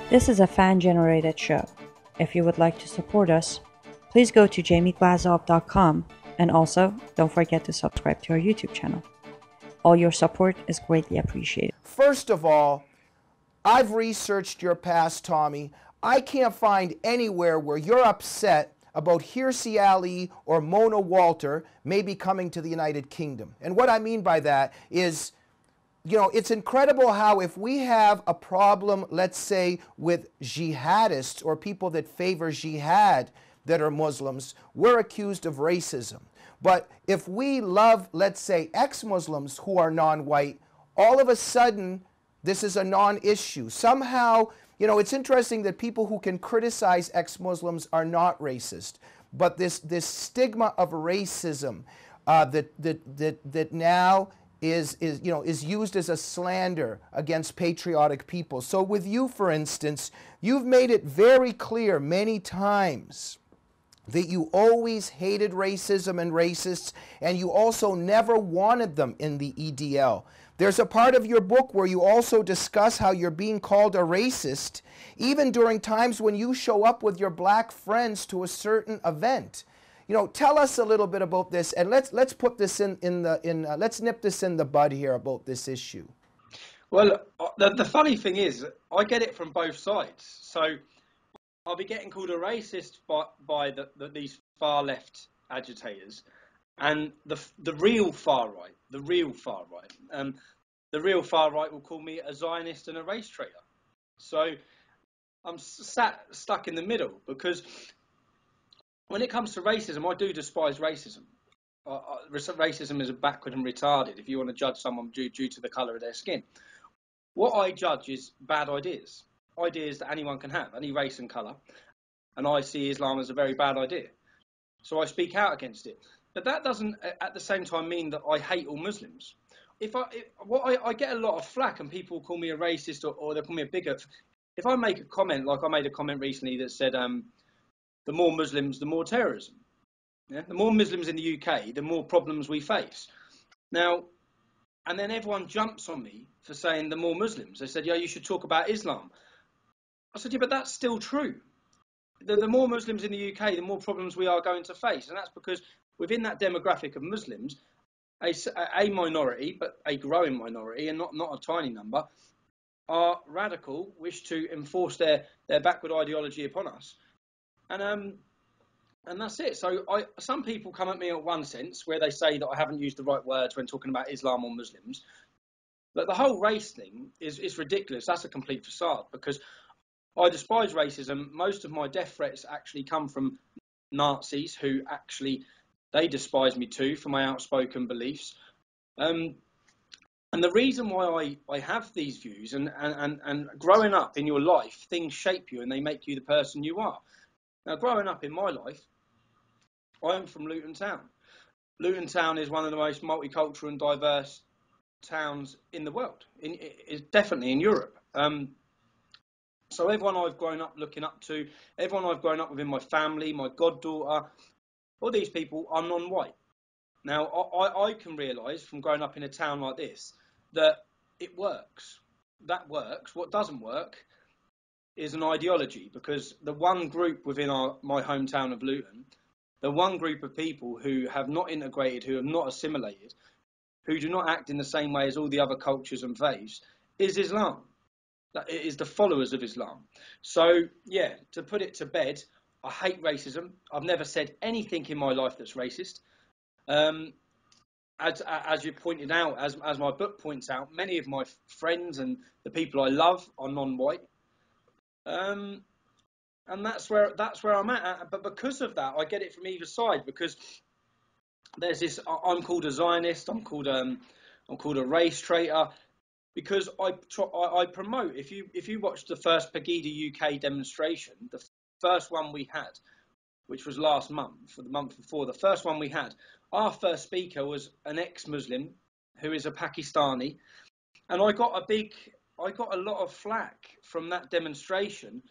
This is a fan-generated show. If you would like to support us, please go to jamieglazov.com and also don't forget to subscribe to our YouTube channel. All your support is greatly appreciated. First of all, I've researched your past, Tommy. I can't find anywhere where you're upset about Hirsi Ali or Mona Walter maybe coming to the United Kingdom. And what I mean by that is, you know, it's incredible how if we have a problem, let's say, with jihadists or people that favor jihad that are Muslims, we're accused of racism. But if we love, let's say, ex-Muslims who are non-white, all of a sudden, this is a non-issue. Somehow, you know, it's interesting that people who can criticize ex-Muslims are not racist. But this stigma of racism that now is used as a slander against patriotic people. So with you, for instance, you've made it very clear many times that you always hated racism and racists, and you also never wanted them in the EDL. There's a part of your book where you also discuss how you're being called a racist, even during times when you show up with your black friends to a certain event. You know, tell us a little bit about this, and let's put this let's nip this in the bud here about this issue. Well, the funny thing is, I get it from both sides. So I'll be getting called a racist by these far left agitators, and the real far right, the real far right will call me a Zionist and a race traitor. So I'm stuck in the middle, because when it comes to racism, I do despise racism. Racism is backward and retarded if you want to judge someone due to the colour of their skin. What I judge is bad ideas that anyone can have, any race and colour, and I see Islam as a very bad idea. So I speak out against it. But that doesn't at the same time mean that I hate all Muslims. I get a lot of flack, and people call me a racist or they call me a bigot. If I make a comment, like I made a comment recently that said, the more Muslims, the more terrorism. Yeah? The more Muslims in the UK, the more problems we face. Now, and then everyone jumps on me for saying the more Muslims. They said, yeah, you should talk about Islam. I said, yeah, but that's still true. The more Muslims in the UK, the more problems we are going to face. And that's because within that demographic of Muslims, a minority, but a growing minority, and not a tiny number, are radical, wish to enforce their backward ideology upon us. And that's it. So some people come at me in one sense where they say that I haven't used the right words when talking about Islam or Muslims. But the whole race thing is ridiculous. That's a complete facade, because I despise racism. Most of my death threats actually come from Nazis who actually, they despise me too for my outspoken beliefs. And the reason why I have these views, and growing up in your life, things shape you and they make you the person you are. Now, growing up in my life, I'm from Luton Town. Luton Town is one of the most multicultural and diverse towns in the world. It's definitely in Europe. So everyone I've grown up looking up to, everyone I've grown up within my family, my goddaughter, all these people are non-white. Now, I can realise from growing up in a town like this that it works. That works. What doesn't work is an ideology, because the one group within my hometown of Luton, the one group of people who have not integrated, who have not assimilated, who do not act in the same way as all the other cultures and faiths, is Islam. It is the followers of Islam. So, yeah, to put it to bed, I hate racism. I've never said anything in my life that's racist. As you pointed out, as my book points out, many of my friends and the people I love are non-white. And that's where I'm at. But because of that, I get it from either side, because there's this, I'm called a Zionist, I'm called a race traitor, because I promote. If you watch the first Pegida UK demonstration, the first one we had, which was last month, or the month before, the first one we had, our first speaker was an ex-Muslim who is a Pakistani, and I got a lot of flack from that demonstration,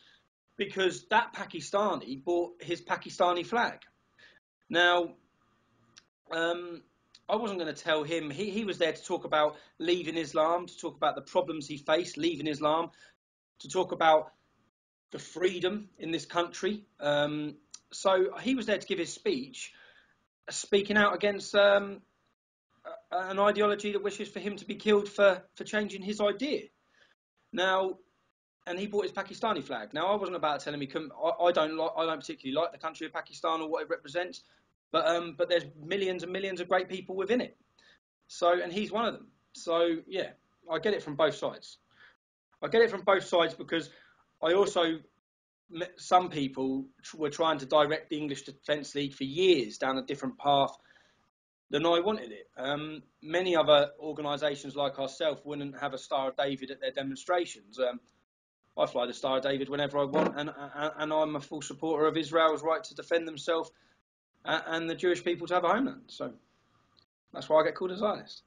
because that Pakistani bought his Pakistani flag. Now, I wasn't going to tell him. He was there to talk about leaving Islam, to talk about the problems he faced leaving Islam, to talk about the freedom in this country. So he was there to give his speech, speaking out against an ideology that wishes for him to be killed for changing his idea. Now, and he brought his Pakistani flag. Now, I wasn't about to tell him he couldn't. I don't particularly like the country of Pakistan or what it represents, but there's millions and millions of great people within it. So, and he's one of them. So, yeah, I get it from both sides. I get it from both sides because I also, some people were trying to direct the English Defence League for years down a different path than I wanted it. Many other organisations like ourselves wouldn't have a Star of David at their demonstrations. I fly the Star of David whenever I want, and I'm a full supporter of Israel's right to defend themselves and the Jewish people to have a homeland. So that's why I get called a Zionist.